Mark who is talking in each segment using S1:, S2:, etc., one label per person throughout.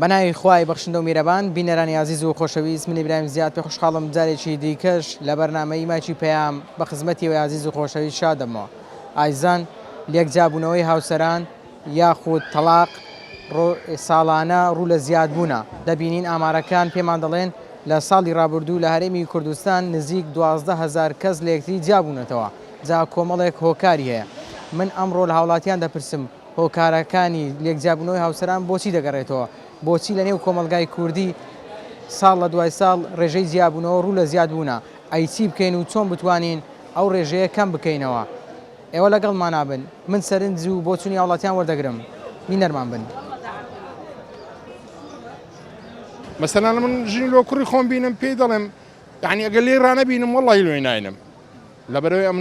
S1: بەناوی خوای بەخشندە و میرەبان بینەرانی عزیز و خۆشەویست من ئیبراهیم زیاد پێ خۆشحاڵم جارێکی دیکەش لە بەرنامەی ماچی پەیام بە خزمەتیەوەی عزیز و خۆشەویست شادەمەوە. ئایزان لێکجابوونەوەی هاوسەران یاخود تەلاق ساڵانە ڕوو لە زیادبوونە. دەبینین ئامارەکان پێمان دەڵێن لە ساڵی ڕابردوو لە هەرێمی کوردستان نزیک 12,000 کەس لە یەکتری جیابوونەتەوە. جا کۆمەڵێک هۆکاری هەیە. من ئەمڕۆ لە هاوڵاتیان دەپرسم هۆکارەکانی لێکجابوونەوەی هاوسەران بۆچی دەگەڕێتەوە، بۆچی لە نێو کۆمەلگای کوردی ساڵ لە دوای ساڵ ڕێژەی زیابوونەوە ڕوو لە زیادبوونە، ئەیچی بکەین و چۆن بتوانین ئەو ڕێژەیە کەم بکەینەوە. ئێوە لەگەڵمان نابن، من سەرنج و بۆ چوونی هاوڵاتیان وەردەگرم، بینەرمان بن.
S2: مثلا من ژنی لۆ کوڕی خۆم بینم پێی دەڵێم یعنی ئەگەر لێ ڕانەبینم وەڵی لێ ناینم لەبەرەوەی ئەم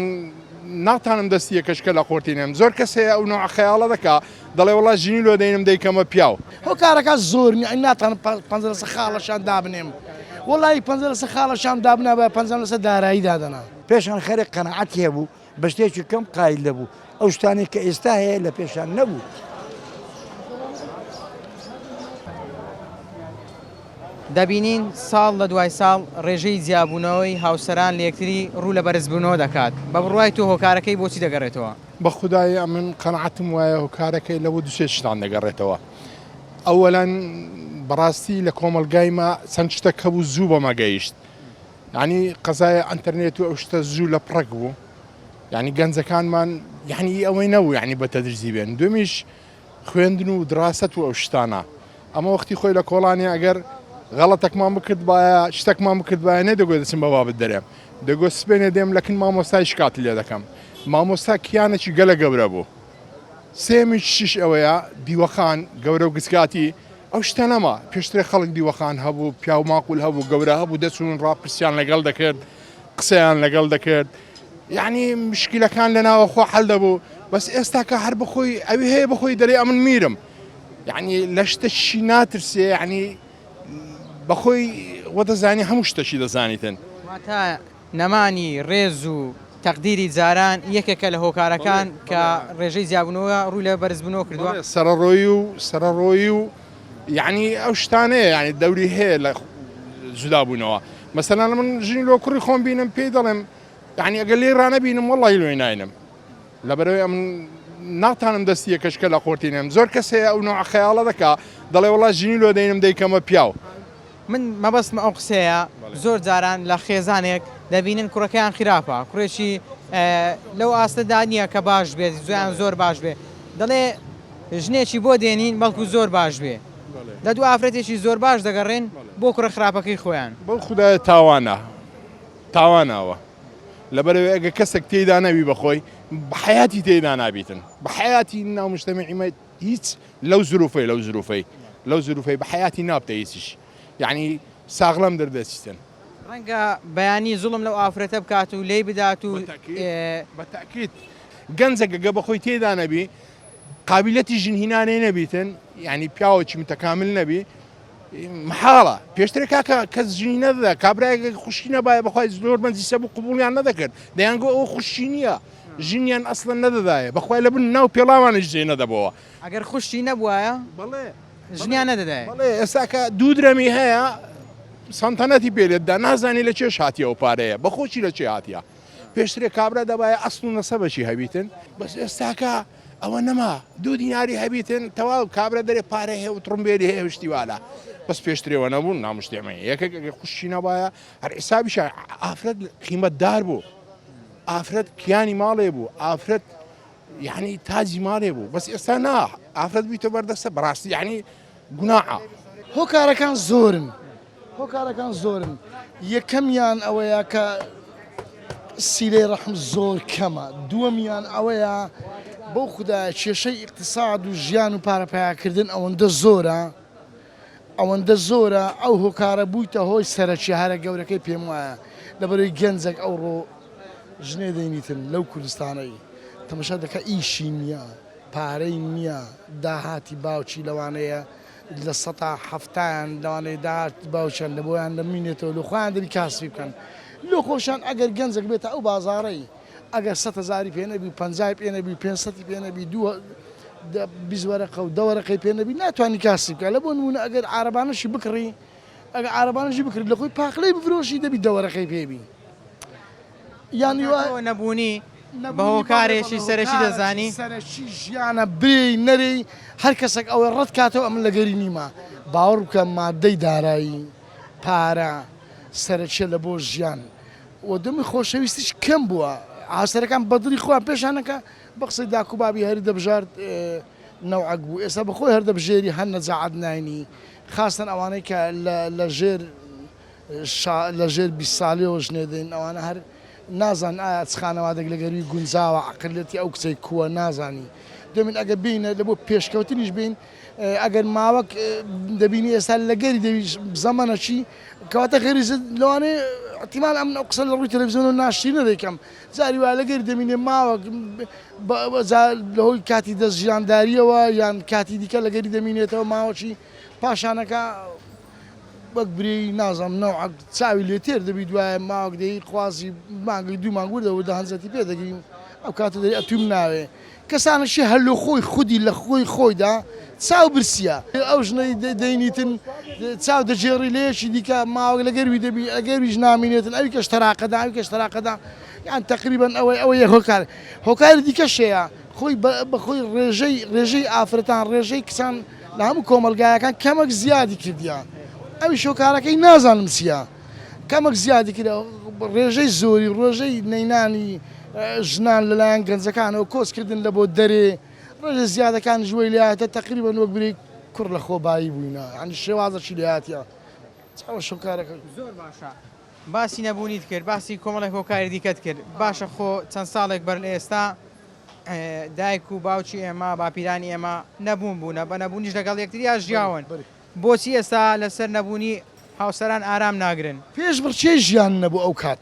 S2: ناتانم دەستی یەکەشکە لە قۆرتینم. زۆر کەس هەیە ئەو نوع خەیاڵە دەکا دەڵێ وەڵا ژنی لۆ دەینم دەیکەمە پیاو.
S3: هۆکارەکە زۆر ناتانم 50 خاڵەشان دابنێم، وەڵی 50 خاڵەشان دابنا بە 50 لەسەر دارایی دادەنا.
S4: پێشان خەرێک قەنەعەت هەبوو بە شتێکی کەم قایل دەبوو، ئەو شتانی کە ئێستا هەیە لە پێشان نەبوو.
S1: دەبینین ساڵ لە دوای ساڵ ڕێژەی جیابوونەوەی هاوسەران لە یەکتری ڕوو لە بەرزبوونەوە دەکات. بە بڕوای تۆ هۆکارەکەی بۆچی دەگەڕێتەوە؟
S2: بە خوددای من قەنەعەتم وایە هۆکارەکەی لەوە دووسێ شتان دەگەڕێتەوە. ئەوەلاً بەڕاستی لە کۆمەلگایمە چەند شتێک هەبوو زوو بەمە گەیشت. یعنی قەزایە ئەنتەرنێت و ئەو شتە زوو لە پڕک بوو، یعنی گەنجەکانمان یعنی ئەوەی نەبوو یعنی بە تەدریجی بێن. دومیش خوێندن و دراست و ئەو شتانە. ئەمە وەختی خۆی لە کۆڵانی ئەگەر غەڵەتێکمان بکرد باە شتێکمان بکرد باە نەدەگوێت دەچم بە بابت دەرێم دەگوت سبێنێ دێم لەکن مامۆستای شکاتی لێ دەکەم. مامۆستا کیانێکی گەلە گەورە بوو. سێمی شش ئەوەیە دیوەخان گەورە و گسکاتی ئەو شتە نەما پێشترێ خەڵک دیوەخان هەبوو، پیا و ماقول هەبوو، گەورە هەبوو، دەچون ڕاپرسیان لەگەڵ دەکرد، قسەیان لەگەڵ دەکرد، یعنی مشکلەکان لەناوە خۆ حەل دەبوو. بەس ئێستا کە هەر بخۆی ئەوی هەیە بخۆی دەرێ ئەمن میرم، یعنی لە شتەشی ناترسێ، یعنی بەخۆی وەدەزانی هەموو شتەشی دەزانیتن.
S1: واتە نەمانی ڕێز و تەقدیری جاران یەکێکە لە هۆکارەکان کە ڕێژەی زیابوونەوە ڕووی لە بەرزبوونەوە کردووە.
S2: سەرڕۆیی و یعنی ئەو شتانەیە یعنی دەوری هەیە لە جودابوونەوە. مەسەلەن من ژنی لۆ کوڕی خۆم بینم پێی دەڵێم یعنی ئەگەر لێ ڕانەبینم وەڵی لێ ناینم لەبەرەوەی من ناتانم دەستی یەکەشکە لە قۆرتینم. زۆر کەس هەیە ئەو نوع خەیاڵە دەکا دەڵێ وەڵا ژنی لۆ دەینم دەیکەمە پیاو.
S1: من مەبەستمە ئەو قسەیە زۆر جاران لە خێزانێک دەبینن کوڕەکەیان خراپە، کوڕێکی لەو ئاستەدا نییە کە باش بێت، زۆیان زۆر باش بێ، دەڵێ ژنێکی بۆ دێنین بەڵکو زۆر باش بێ، لە دوو ئافرەتێکی زۆر باش دەگەڕێن بۆ کوڕە خراپەکەی خۆیان.
S2: بەو خوددایە تاواناوە لەبەرەوەی ئەگە کەسێک تێدا نەوی بەخۆی بە حیاتی تێدا نابیتن، بە حیاتی ناومجتەمەعیمە هیچ لەو زروفەی بە حیاتی نابتە هیچیش، یعنی ساغڵەم دەردەچیتن.
S1: ڕەنگە بەیانی زوڵم لەو ئافرەتە بکات و لێی بدات و
S2: بەتاکید گەنجێکگە بەخۆی تێدا نەبی قابلەتی ژنهینانەی نەبیتن، یعنی پیاوەکی متەکامل نەبی محاڵە پێشترێک کاکە کەس ژنی نەدەدا کابراایەکە خوشکی نەبایە بەخوای زۆر بەنجی سەبوو قبوڵیان نەدەکرد دەیانگۆ ئەو خوشی نییە ژنیان ئەسڵەن نەدەدایە بەخوای لە بن ناو پێڵاوانش جێ نەدەبەوە.
S1: ئەگەر خوشتی نەبووایە
S2: بەڵێ
S1: ژنیان نەدەدایە.
S2: بەڵێ ئێستاکە دوو درەمی هەیە سەنتەنەتی پێلێتدا نازانی لە چێش هاتیە و پارەیە بەخۆچی لە چێ هاتیە. پێشترێک کابرا دەبایە ئەسڵ و نەسەبەشی هەبیتن، بەس ئێستاکە ئەوە نەما دوو دیناری هەبیتن تەواو کابرا دەرێ پارە هەیە و تڕمبێری هەیە هشتیوالە. بەس پێشترێەوە نەبوون نامشتێمە یەکێک خوشی نەبایە هەر حسابیش ئافرەت قیمەتدار بوو، ئافرەت کیانی ماڵێ بوو، ئافرەت یعنی تاجی ماڵێ بوو، بەس ئێستا نا ئافرەت بیتە بەردەستە بەڕاستی یعنی گوناعە.
S3: هۆکارەکان زۆرن یەکەمیان ئەوەیە کە سیلەی ڕەحم زۆر کەمە، دووەمیان ئەوەیە بەو خوددایە کێشەی ئیقتصاد و ژیان و پارەپیاکردن ئەوەندە زۆرە ئەو هۆکارە بوویتە هۆی سەرەکی هەرە گەورەکەی پێم وایە لەبەرەوەی گەنجێک ئەوڕۆ ژنێ دەینیتن لەو کوردستانەی تەمەشا دەکە ئیشی نییە، پارەی نییە، داهاتی باوکی لەوانەیە لە 170 لەوانەیە داهات باوچەن لە بۆیان دەمینێتەوە لە خۆیان دەبی کاسبی بکەن. لۆ خۆشان ئەگەر گەنجێک بێتە ئەو بازاڕەی ئەگەر 100,000 پێ نەبی 50 پێ نەبی 500 پێ نەبی بیزوەرەقە و دەوەرەقەی پێ نەبی ناتوانانی کاسی بکە لە بۆ نمونە ئەگەر عارەبانەشی بکڕی ئەگە عارەبانەشی بکرد لە خۆی پاخلەی بفرۆشی دەبی دەوەرەقەی پێبی یان
S1: نەبوونی بە هۆکارێکی سەرەکی دەزانی
S3: سەرەکی ژیانە برێی نەرەی هەر کەسێک ئەوەی ڕەت کاتەوە ئەمن لەگەری نیمە باوەڕ بکە مادەی دارایی پارە سەرچێ لە بۆ ژیان و دەمی خۆشەویستیش کەم بووە ئاسەرەکان بەدڵی خۆیان پێشانەکە بە قسەی داکوبابی هەری دەبژارد نەوعەک بوو ئێستا بەخۆی هەردەبژێری هەر نەجاعەت ناینی خاستن ئەوانەی کە لە ژێر 20 ساڵیەوە ژنێ دەین ئەوانە هەر نازان ئایا خانەوادێک لەگەری گونجاوە عقلەتی ئەو کچەی کووە نازانی دەمین ئەگە بینە لە بۆ پێشکەوتنیش بین ئەگەر ماوەک دەبینی ئێستا لەگەری دەوی زەمانەچی کەواتە خێریزت لەوانێ احتیمال ئەم قسە لە ڕووی تەلەڤیزیۆن و ناشری نەدەیکەم زاری وا لەگەری دەبینێ ماوەک لەهۆی کاتی دەستژیانداریەوە یان کاتی دیکە لەگەری دەمینێتەوە ماوەچی پاشانەکە وەک بری نازم نەوە چاوی لێ تێر دەبی دوایە ماوەک دەی خوازی مانگی دوو مانگوردەوە هەنجەتی پێ دەگرین ئەو کاتە دەری ئەتوم ناوێ کەسانەشی هەر لە خۆی خودی لە خۆی خۆیدا چاو برسیە ئەو ژنەی دەینیتن چاو دەجێڕی لێشی دیکە ماوەک لەگەروی دەبی ئەگەرویش نامینێتن ئەوی کەش تەراقەدا ئەوی کەش تەراقەدا یان تقریبان ئەوە یە هۆکاری دیکە شەیە خۆی بەخۆی ڕێژەی ئافرەتان ڕێژەی کچان لە هەموو کۆمەلگایەکان کەمەک زیادی کردیان ئەوی شۆکارەکەی نازانم چییە کەمەک زیادی کرد ڕێژەی زۆری ڕۆژەی نەینانی ژنان لەلایەن گەنجەکانەوە کۆسکردن لە بۆ دەرێ ڕێژە زیادەکان ژوەی لایەتە تقریبان وەک بری کوڕ لە خۆبایی بووینە ینی شێوازەشی لایەتە چاوە شۆکارەکە
S1: زۆر باشە باسی نەبوونیت کرد باسی کۆمەڵێک هۆکاری دیکەت کرد باشە خۆ چەند ساڵێک بەر لە ئێستا دایک و باوکی ئێمە باپیرانی ئێمە نەبوون بوونە بە نەبوونیش لەگەڵ یەکتریا ژیاون بۆچی ئێستا لەسەر نەبوونی هاوسەران ئارام ناگرن
S3: پێش بڕچێ ژیان نەبوو ئەو کات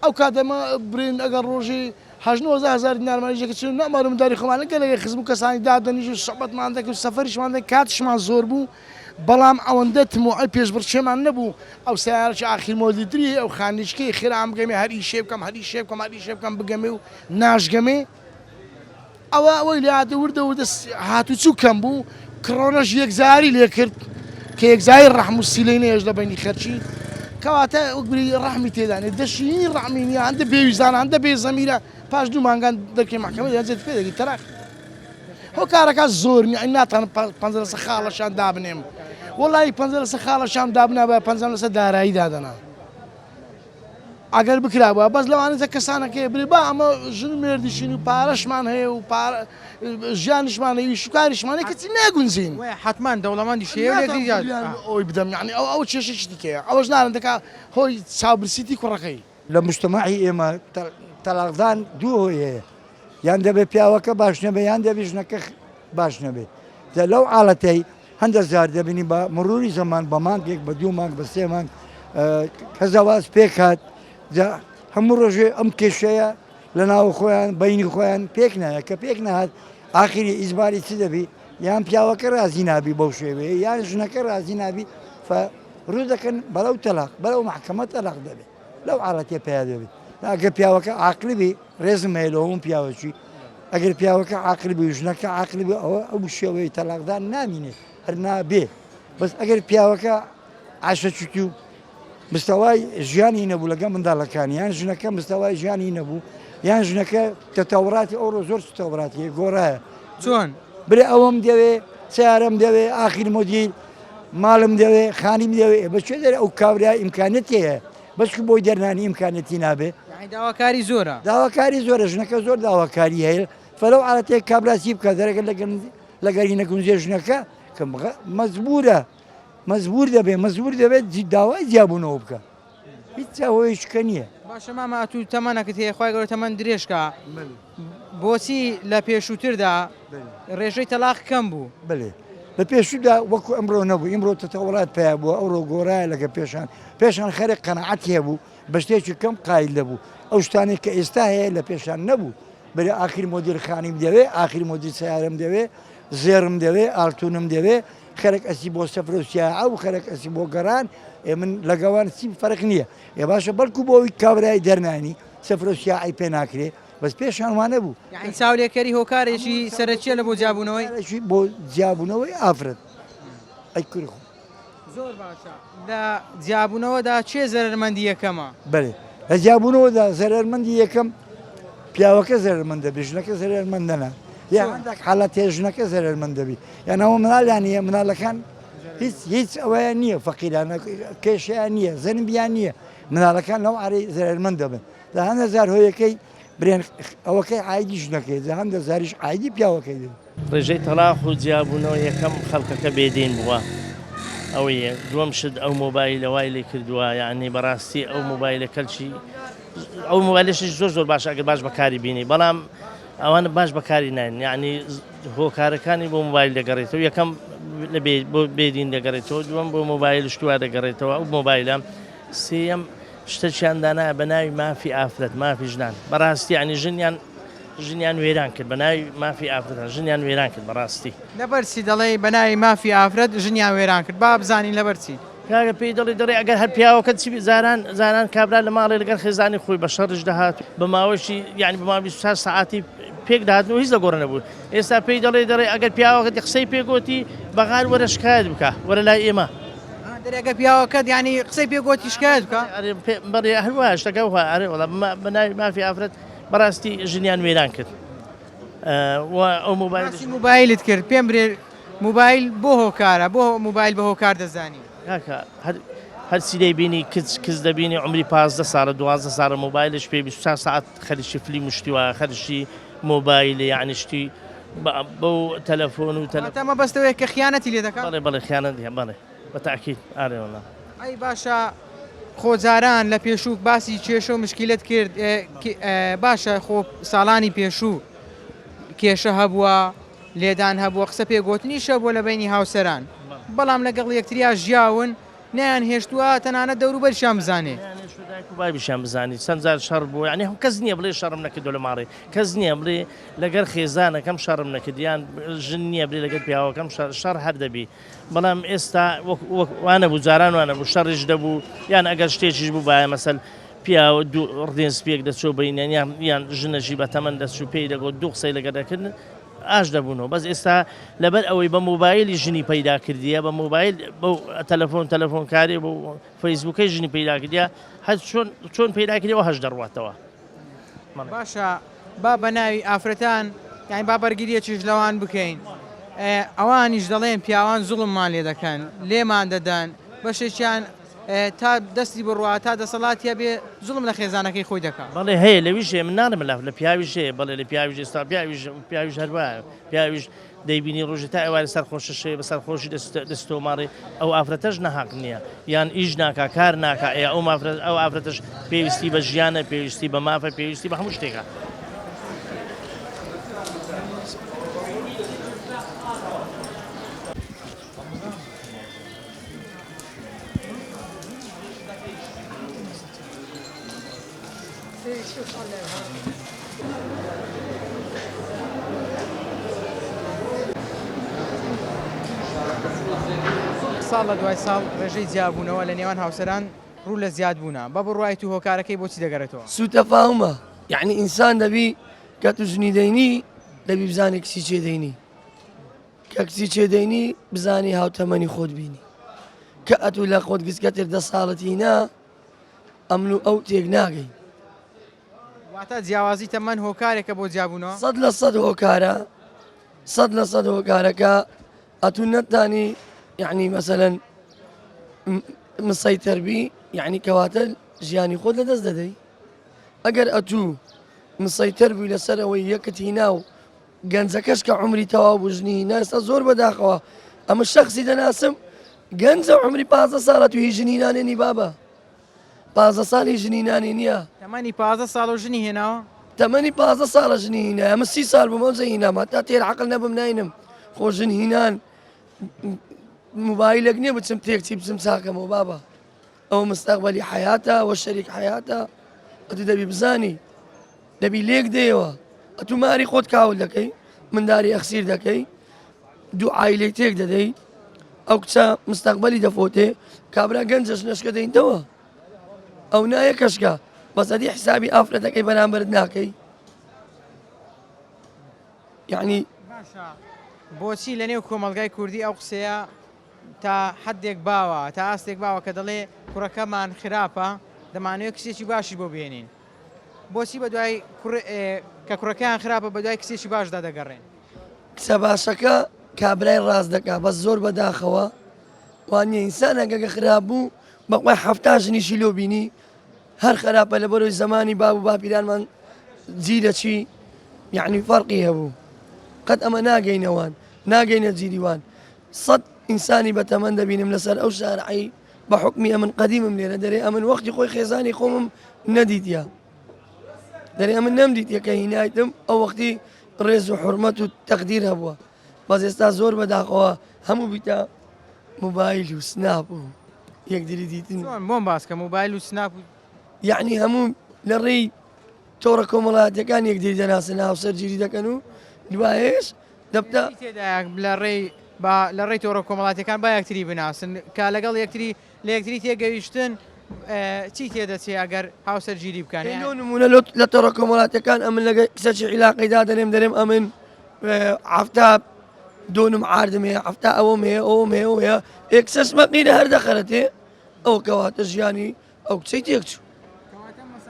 S3: ئەو کاتەمە برین ئەگەر ڕۆژی 1970 نارمانیژێکە چ نەمەرمداری خۆمانە گەلێک خزم و کەسانی دادەنیژ و سەبەتمان دەکرد سەفەریشمان دەکرد کاتشمان زۆر بوو بەڵام ئەوەندە تموعی پێش بڕچێمان نەبوو ئەو سیارەی ئاخیر مۆلیتری ئەو خانیشکەی خێرام بگەمێ هەری شێ بکەم هەری شێ بکەم هەری شێ بکەم بگەمێ و ناشگەمێ ئەوە ئەوەی لاتە وردە و هاتوچوو کەم بوو کڕۆنەش یەکزاری لێ کرد کە یەکزای ڕەحم و سیلەی نێژ لە بینی خەرچی کەواتە وەکبری ڕەحمی تێدانێت دەشینی ڕەحمینیە هەندە بێویزانە هەندە بێ زەمیرە پاش دوو مانگان دەکەی محکەمە دەنجێت پێ دەگەی تەراخ هۆکارەکە زۆر ناتوان 50 لەسە خاڵەشان دابنێم وەڵی 50 لەسە خاڵەشان دابنا بە 50 لەسە دارایی دادەنا ئەگەر بکرابووە بەس لەوانێتە کەسانەکە برێ با ئەمە ژن مێردیشین و پارەشمان هەیە و ژیانشمان هەیە شکاریشمانەیە کەچی ناگونجین
S1: حتمان دەوڵەمەندی شێوە
S3: ئەوی بدەم یعنی ئەو کێشەی دیکەیە ئەوەش نارن دەکا هۆی چاوبرسیتی کوڕەکەی
S4: لە مجتەماعی ئێمە تەلاقدان دوو هۆی هەیە یان دەبێت پیاوەکە باش نەبێ یان دەبێت ژنەکە باش نەبێت لەو حاڵەتەی هەندە زار دەبینی بە مروری زەمان بە مانگێک بە دوو مانگ بە سێ مانگ کەزەواز پێکات هەموو ڕۆژێ ئەم کێشەیە لە ناو خۆیان بینی خۆیان پێک نایە کە پێک نهات ئاخری ئیزباری چ دەبی یان پیاوەکە رازی نابی بەو شێوەیە یان ژنەکە رازی نابی ڕوو دەکەن بەڵەو تەلاق بەڵەو محکەمە تەلاق دەبێت لەو حاڵەتێ پێیا دەبێت ئەگەر پیاوەکە عاقلبی ڕێزم هەیە لەوە ئەم پیاوەکی ئەگەر پیاوەکە عاقلبی و ژنەکە عاقلبی ئەوە ئەو شێوەی تەلاقدان نامینێت هەر نابێ بەس ئەگەر پیاوەکە عاشەچووکی و مستەوای ژیانی نەبوو لەگە منداڵەکانی یان ژنەکە مستەوای ژیانی نەبوو یان ژنەکە تەتەوراتی ئەوڕۆ زۆر تەوراتی گۆڕایە
S1: چۆن
S4: برێ ئەوەم دەوێ سیارەم دەوێ ئاخیر مۆدیل ماڵم دەوێ خانیم دەوێ بەچێ دەرێ ئەو کاورای ئیمکانەت هەیە بەشک بۆی دەرنانی ئیمکانەتی نابێ
S1: داواکاری زۆرە
S4: داواکاری زۆرە ژنەکە زۆر داواکاری هەیە فەلەو عادەتێک کابراسی بکە دەرەگەر لەگەری نەگونجێ ژنەکە کە مەزبور دەبێت داوای جیابوونەوە بکە هیچ چاوەیەشکە نییە
S1: باشە ماما تو تەمەنەکەت هەیە خۆی گەورە تەمەن درێژکە بۆچی لە پێشووتردا ڕێژەی تەلاق کەم بوو
S4: بڵێ لە پێشودا وەکو ئەمڕۆ نەبوو ئیمڕۆ تەوڵات پێیا بووە ئەوڕۆ گۆڕایە لەگە پێشان خەرێک قەنەعەت هەیە بوو بە شتێکی کەم قایل دەبوو ئەو شتانێک کە ئێستا هەیە لە پێشان نەبوو بەرێ ئاخیر مۆدیل خانیم دەوێ ئاخیر مۆدیل سیارەم دەوێ زێرم دەوێ ئالتونم دەوێ خەرێک ئەسی بۆ سەفرۆسیا ئەو خەرێک ئەسی بۆ گەڕان من لەگەوان چی فەرق نییە ێ باشە بەڵکو بۆ ئەوی کابرای دەرنانی سەفرۆسیاعی پێ ناکرێ بەس پێشان وانە بوو
S1: یعنی چاولێکەری هۆکارێکی سەرەکیە لە بۆ جیابوونەوەی
S4: بۆ جیابوونەوەی ئافرەت ئەی کوڕ
S1: زۆر باشە لە جیابوونەوەدا چێ زەرمەندی یەکەمە
S4: بەێ لە جیابوونەوەدا زەرمەندی یەکەم پیاوەکە زەرمەندە بێ ژنەکە زەرمەندەنا یا هەندێک حالات هێژنەکە زەرمەند دەبی یانەوە مناڵیان نیە مناڵەکان هیچ ئەوەیە نییە فەقیرانە کێشیان نییە زەنبیان نییە مناڵەکان لەو ئارەی زەرمەند دەبن لە هەندە زار هۆیەکەی برێن ئەوەکەی عیدی ژنەکەی لە هەندە زاریش عیدی پیاوەکەی دەبن
S5: ڕێژەی تەلاق و جیابوونەوە یەکەم خەڵکەکە بێدین بووە ئەوەیە دووەم شت ئەو مۆبایلەوای لێ کردووە یعنی بەڕاستی ئەو مۆبایلە کەلچی ئەو مۆبایلەشی زۆر باش ئەگەر باش بەکاری بینی بەڵام ئەوانە باش بەکاری ناین یعنی هۆکارەکانی بۆ مۆبایل دەگەڕێتەوە یەکەم بۆ بێدین دەگەڕێتەوە دووەم بۆ مۆبایل شتوا دەگەڕێتەوە ئەو مۆبایلە سێەم شتەشیاندانا بە ناوی مافی ئافرەت مافی ژنان بەڕاستی ینی ژنیان وێران کرد بە ناوی مافی ئافرەت ژنیان وێران کرد بەڕاستی
S1: لەبەرچی دەڵێ بە ناوی مافی ئافرەت ژنیان وێران کرد با بزانین لەبەرچی
S5: کاگە پێی دەڵێ ئەگەر هەر پیاوەکە چی زاران کابرا لە ماڵێ لەگەر خێزانی خۆی بە شەڕش دەهات بە ماوەشی یعنی بە ماوەی 4 ساعتی پێک داهاتنەوە هیچ لەگۆڕ نەبوو ئێستا پێی دەڵێ ئەگەر پیاوەکە قسەی پێگوتی بەغار وەرە شکایەت بکە وەرە لای ئێمە
S1: دەرێگە پیاوەکەت ینی قسەی پێگوتی شکایەت بکە
S5: بەڕێ هەروە شتەکە ئەرێ وڵا بە ناوی مافی ئافرەت بەڕاستی ژنیان وێران کرد ئەو
S1: موبایلت کرد پێم برێ موبایل بۆ هۆکارە بۆ موبایل بە هۆکار دەزانی
S5: هەرچی دەیبینی کچ دەبینی عمری 15 ساڵە 12 ساڵە مۆبایلش پێ 24 ساعت خەریشی فلی مشتیوە خەرشی مۆبایل یعنی شتی بەو تەلەفۆن و
S1: تەمە بەستەوەی کە خیانەتی لێ دەکات
S5: بەڵێ خیانەتی بەڵێ بەتاکید ئارێوەڵا
S1: ئەی باشە خۆجاران لە پێشوو باسی کێشە و مشکلت کرد باشە خۆ ساڵانی پێشوو کێشە هەبووە لێدان هەبووە قسە پێگوتنیشە بۆ لە بینی هاوسەران بەڵام لەگەڵ یەکتریا ژیاون نیان هێشتووە تەنانە دەوروبەرشیان بزانێ
S5: بابیشان بزانی چەند جار شەڕ بوو یعنی هەم کەس نییە بڵێ شەڕم نەکردو لە ماڕێ کەس نییە بڵێ لەگەر خێزانەکەم شەڕم نەکردیان ژن نییە بڵێ لەگەر پیاوەکەم شەڕ هەر دەبی بەڵام ئێستا وانە بوو جاران وانە بوو شەڕیش دەبوو یان ئەگەر شتێکیش بوو باە مەسەل پیاوە دوو ڕدێن سپێک دەچۆ بینیان یان ژنەشی بە تەمەەن دەچوو پێی دەگۆ دوو قسەی لەگەر دەکردن ئاش دەبوونەوە بەس ئێستا لەبەر ئەوەی بە مۆبایلی ژنی پەیدا کردیە بە مۆبایل بەو تەلەفۆنکاری بۆ فەیسبووکەی ژنی پەیدا کردیا هەر چۆن پەیدا کردەوە هەش دەڕواتەوە
S1: باشە با بە ناوی ئافرەتان یانی با بەرگریەکیش لەوان بکەین ئەوانیش دەڵێن پیاوان زوڵممان لێ دەکەن لێمان دەدەن بەشێکیان تا دەستی بڕوا تا دەسەڵاتە بێ زوڵم لە خێزانەکەی خۆی دەکات
S5: بەڵێ هەیە لەویشێ من نانم لە پیاویشێ بەڵێ لە پیاویش ئێستا پیاویش هەروە پیاویش دەیبینی ڕۆژی تا ئێوارە سەرخۆشەشێ بە سەرخۆشی دەستۆماڕی ئەو ئافرەتەش نەحاق نییە یان ئیش ناکا کار ناکە ئەو ئافرەتەش پێویستی بە ژیانە پێویستی بە مافە پێویستی بە هەموو شتێکە
S1: ساڵ لە دوای ساڵ ڕێژەی جیابوونەوە لە نێوان هاوسەران ڕوو لە زیاد بوونە بە بڕوای تو هۆکارەکەی بۆچی دەگەڕێتەوە
S6: سوتەفاهمە یعنی ئینسان دەبی کە تو ژنی دەینی دەبی بزانێ کسی چێ دەینی کە کسی چێ دەینی بزانی هاوتەمەنی خۆت بینی کە ئەتو لە خۆت گسکەتر 10 ساڵەتی نا ئەمن و ئەو تێک ناگەین
S1: واتە جیاوازی تەمەەن هۆکارێکە بۆ جیابوونەوە
S6: 100% هۆکارە 100% هۆکارەکە ئەتو نەتانی يعني مثلا مسيطر بي يعني كواتل ژیانی خۆت لە دەست دەدەی ئەگەر ئەتوو مسيطر بووی لەسەر ئەوەی یەکت هینا و گەنجەکەش کە عمری تەواو بژنی ناستا زۆر بەداخەوە ئەمە شخصی دەناسم گەنجە عمری 15 ساڵە تو هیچ ژنی نانێنی بابە 15 ساڵی ژنی نانی نییە
S1: تەمەنی 15 ساڵ و ژنی هێناوە
S6: تەمەنی 15 ساڵە ژنی هینا ئەمە 30 ساڵ بمەوزە هینامە تا تێر عقل نەبم ناینم خۆ ژن هینان موبایلێک نییە بچم تێکچی بچم چاکەمەوە بابە ئەو مستەقبەلی حیاتە وە شەریک حیاتە ئەتو دەبی بزانی دەبی لێک دێەوە ئەتو ماری خۆت کاول دەکەی منداری ئەخسیر دەکەی دوو عایلەی تێک دەدەی ئەو کچە مستەقبەلی دەفۆتێ کابرا گەنجەش نەشکە دەینتەوە ئەو نایە کەشکە بەسەدی حسابی ئافرەتەکەی بەرامبرت ناکەی یعنی
S1: باشە بۆچی لە نێو کۆمەلگای کوردی ئەو قسەیە تا حدێک باوە تا ئاستێک باوە کە دەڵێ کوڕەکەمان خراپە دەمانوێت کسێکی باشی بۆ بێنین بۆچی بە دوای کە کوڕەکەیان خراپە بە دوای کسێکی باشدا دەگەڕێن
S6: کسە باشەکە کابرای ڕاز دەکا بەس زۆر بەداخەوە وانە ئینسانەگەگە خراپ بوو بەقوای هەفتا ژنیشی لۆ بینی هەر خراپە لە بەرەوەی زمانی باب و باپیرانمان جیرە چی یعنی فەرقی هەبوو قەت ئەمە ناگەینەوان ناگەینە جیریوان سەد ئینسانی بەتەمەن دەبینم لەسەر ئەو شارعی بە حکمی ئەمن قەدیمم لێرە دەرێ ئەمن وەختی خۆی خێزانی خۆمم نەدیتە دەرێ ئەمن نەمدیتە کە هینایتم ئەو وەختی ڕێز و حرمەت و تەقدیر هەبووە بەس ئێستا زۆر بەداخەوە هەموو بیتە موبایل و سناپ و یەکدری دیتن
S1: بۆم باسکە موبایل و سناپ
S6: یعنی هەموو لە ڕێی تۆڕە کۆمەڵایەتەکان یەکدری دەناسن هاوسەرگیری دەکەن و دوایش دەبدا
S1: لە ڕێی تۆڕە کۆمەڵاتەکان با یەکتری بناسن کە لەگەڵ یەکتری لە یەکتری تێگەیشتن چی تێدەچێ ئەگەر هاوسەرگیری بکەن
S6: نمونە لە تۆڕە کۆمەڵاتەکان ئەمن لەگە کسەی عیلاقیدا دەرێم ئەمن هەفتا دۆنم عاردم هەیە هەفتا ئەوەم هەیە ئەوم هەیە هەیە ئێکسەس مەقیرە هەر دەخەرەتێ ئەو کەواتە ژیانی ئەو کچەی تێکچوو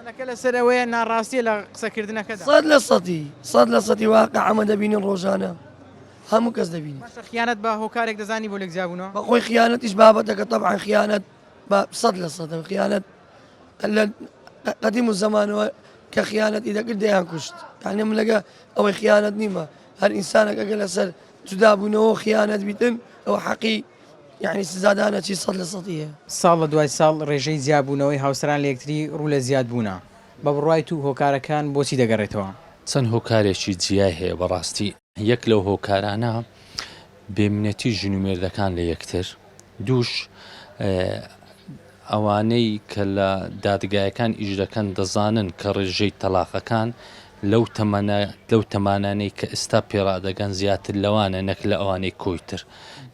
S1: مەسەلەکە لەسەر ئەوەیە ناڕاستیە لە قسەکردنەکەدا
S6: سەد لە سەدی واقع ئەمە دەبینین ڕۆژانە هەموو کەس دەبینی
S1: خیانەت بە هۆکارێک دەزانی بۆ لەگزیابوونەوە
S6: بەخۆی خیانەتیش بابەتەکە طبعا خیانەت بە 100% خیانەت لە قەدیم و زەمانەوە کە خیانەتی دەکرد دەیان کوشت یعنی من لەگە ئەوەی خیانەت نیمە هەر ئینسانێک ئەگە لەسەر جودابوونەوە خیانەت بیتن ئەوە حەقی یعنی سزادانە چی 100%
S1: ساڵ لە دوای ساڵ ڕێژەی زیابوونەوەی هاوسەران لە یەکتری ڕوو لە زیاد بوونە بە بڕوای تو هۆکارەکان بۆچی دەگەڕێتەوە
S7: چەند هۆکارێکی جیای هەیە بەڕاستی یەک لەو هۆکارانە بێمنەتی ژن و مێردەکان لە یەکتر دووش ئەوانەی کە لە دادگایەکان ئیش دەکەن دەزانن کە ڕێژەی تەلاقەکان لەو تەمانانەی کە ئێستا پێڕادەگەن زیاتر لەوانە نەک لە ئەوانەی کۆیتر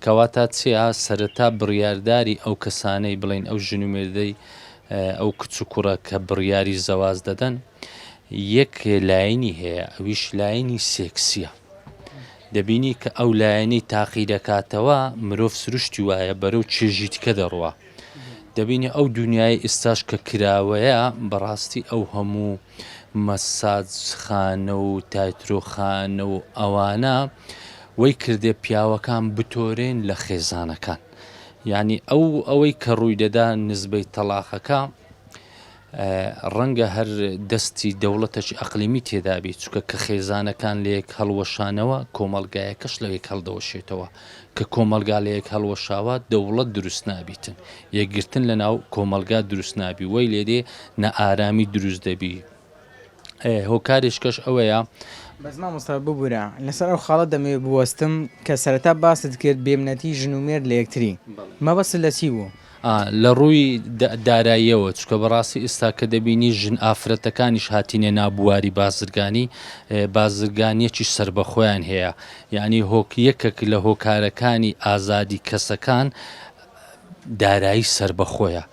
S7: کەواتە چیا سەرەتا بڕیارداری ئەو کەسانەی بڵێن ئەو ژن و مێردەی ئەو کچ و کوڕە کە بڕیاری زەواز دەدەن یەک لایەنی هەیە ئەویش لایەنی سێکسیە دەبینی کە ئەو لایەنەی تاقی دەکاتەوە مرۆڤ سروشتی وایە بەرەو چێژی تکە دەڕوە دەبینی ئەو دنیای ئێستاش کە کراوەیە بەڕاستی ئەو هەموو مەساجخانە و تایترۆخانە و ئەوانە وەی کردێ پیاوەکان بتۆرێن لە خێزانەکان یعنی ئەوەی کە ڕووی دەدا نزبەی تەلاقەکە ڕەنگە هەر دەستی دەوڵەتەی ئەقلیمی تێدابی چونکە کە خێزانەکان لە یەک هەڵوەشانەوە کۆمەلگایەکەش لە یەک هەڵدەوەشێتەوە کە کۆمەلگا لە یەک هەڵوەشاوە دەوڵەت دروست نابیتن یەکگرتن لە ناو کۆمەلگا دروست نابی وەی لێدێ نە ئارامی دروست دەبی هۆکاریشکەش ئەوەیە
S1: بەس مامۆستا ببوورە لەسەر ئەو خاڵە دەمێ بوەستم کە سەرەتا باست کرد بێمنەتی ژن و مێرد لە یەکتری مەبەست لە چی بوو
S7: لە ڕووی داراییەوە چکە بەڕاستی ئێستا کە دەبینی ژن ئافرەتەکانیش هاتینێ نابواری بازرگانیەکی سربەخۆیان هەیە یعنی یەکێک لە هۆکارەکانی ئازادی کەسەکان دارایی سربەخۆیە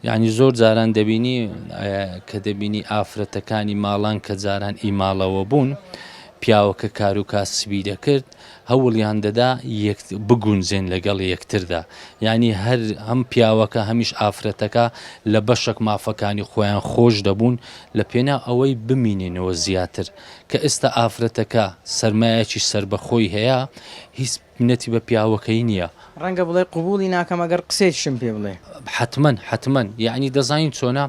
S7: یعنی زۆر جاران دەبینی کە دەبینی ئافرەتەکانی ماڵان کە جاران ئیماڵەوە بوون پیاوەکە کار و کاسبی دەکرد هەوڵیان دەدا بگونجێن لەگەڵ یەکتردا یعنی هەر هەم پیاوەکە هەمیش ئافرەتەکە لە بەشێک مافەکانی خۆیان خۆش دەبوون لە پێنا ئەوەی بمینێنەوە زیاتر کە ئێستا ئافرەتەکە سەرمایەکی سربەخۆی هەیە هیچ منەتی بە پیاوەکەی نییە
S1: ڕەنگە بڵێ قبولی ناکەم ئەگەر قسێکشم پێ بڵێ
S7: حتمما یعنی دەزانین چۆنە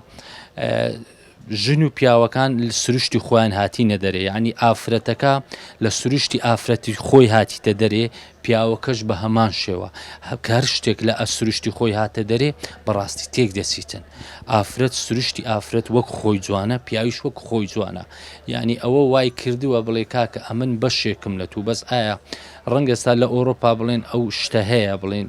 S7: ژن و پیاوەکان سروشتی خۆیان هاتیینە دەرێ ینی ئافرەتەکە لە سروشتی ئافرەتی خۆی هاتیتە دەرێ پیاوەکەش بە هەمان شێوە کار شتێک لە ئەسروشتی خۆی هاتە دەرێ بەڕاستی تێک دەچیتن ئافرەت سروشتی ئافرەت وەک خۆی جوانە پیاویش وەک خۆی جوانە یعنی ئەوە وای کردووە بڵێ کاکە ئەمن بەشێکم لە تو بەس ئایا ڕەنگەستا لە ئەوروپا بڵێن ئەو شتە هەیە بڵێن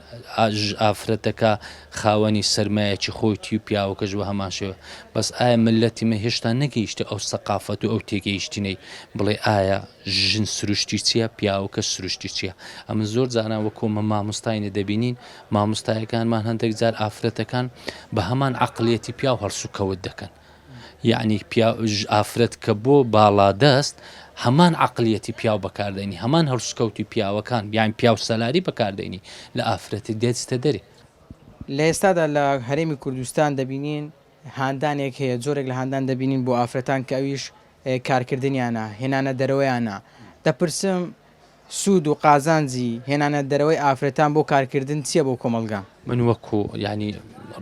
S7: ئافرەتەکە خاوەنی سەرمایەکی خۆیتی و پیاوەکەش بە هەمان شێوە بەس ئایا ملەتیمە هێشتا نەگەیشتە ئەو سەقافەت و ئەو تێگەیشتنەی بڵێ ئایا ژن سروشتی چییە پیاوەکە سروشتی چییە ئەمە زۆر جاران وەکۆمە مامۆستاینە دەبینین مامۆستایەکانمان هەندێک جار ئافرەتەکان بە هەمان عەقڵیەتی پیاو هەڵسوکەوت دەکەن یعنی ئافرەت کە بۆ باڵا دەست هەمان عقلیەتی پیاو بەکاردێنی هەمان هەڵسکەوتی پیاوەکان بیان پیاو سەلاری بەکاردێنی لە ئافرەتی دێتستە دەرێ.
S1: لە ئێستادا لە هەرێمی کوردستان دەبینین هاندانێک هەیە جۆرێک لە هاندان دەبینین بۆ ئافرەتان کە ئەویش کارکردنیانە هێنانە دەرەوەیانە دەپرسم سوود و قازانجی هێنانە دەرەوەی ئافرەتان بۆ کارکردن چییە بۆ کۆمەلگا؟
S7: من وەکو ینی